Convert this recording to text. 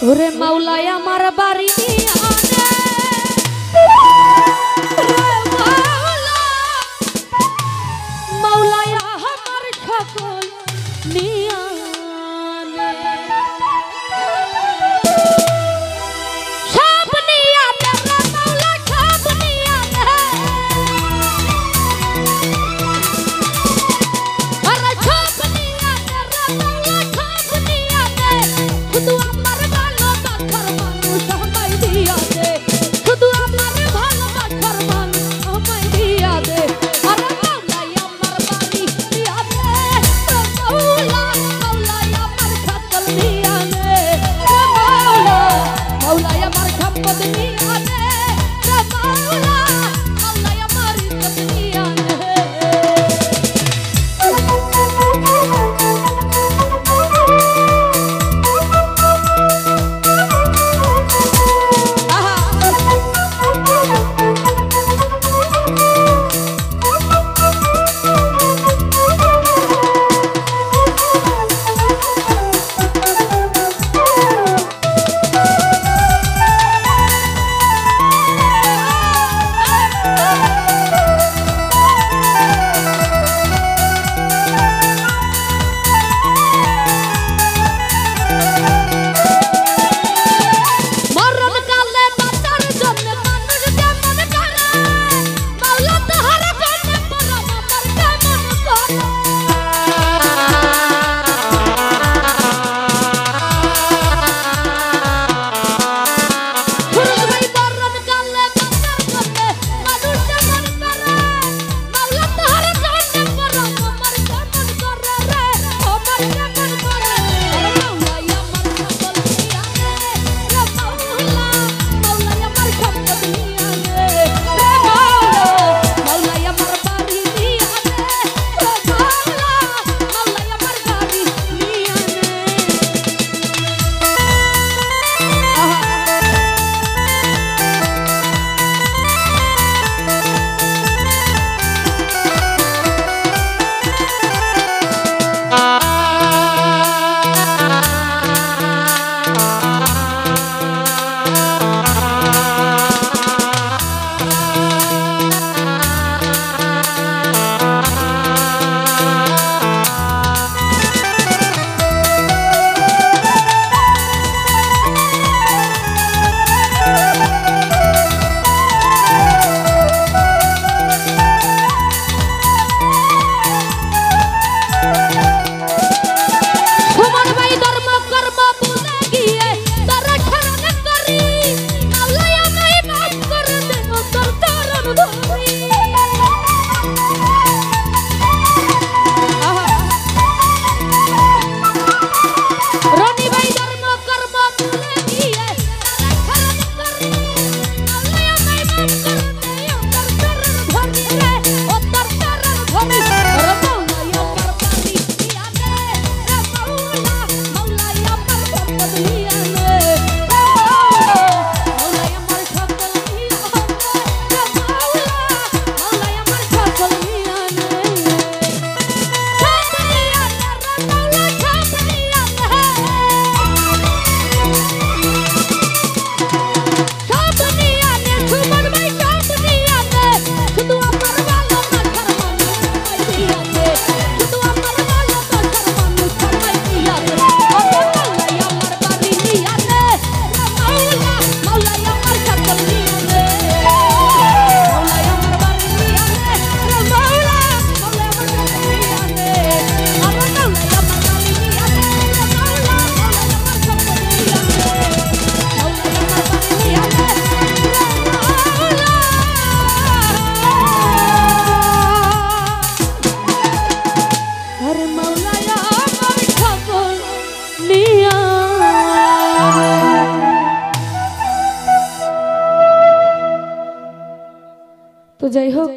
ওরে মাওলায় আমার বাড়ি আনে রে মাওলা, মাওলায় আমার সকল নিয়া নে। সব নিয়া নে রে মাওলা, সব নিয়া নে। আরে সব নিয়া নে রে মাওলা, সব নিয়া নে। শুধু আমার ভালোবাসার মানুষ আমায় দিয়া দে, শুধু আমার ভালোবাসার মানুষ আমায় দিয়া দে। আরে মাওলায় আমার বাড়ি দিয়া দে, মাওলা, মাওলায় আমার সকল দিয়া দে, মাওলা, মাওলায় আমার সম্পদ দিয়া দে, মাওলা, মাওলায় আমার ইজ্জত দিয়া দে। তো যাই হোক।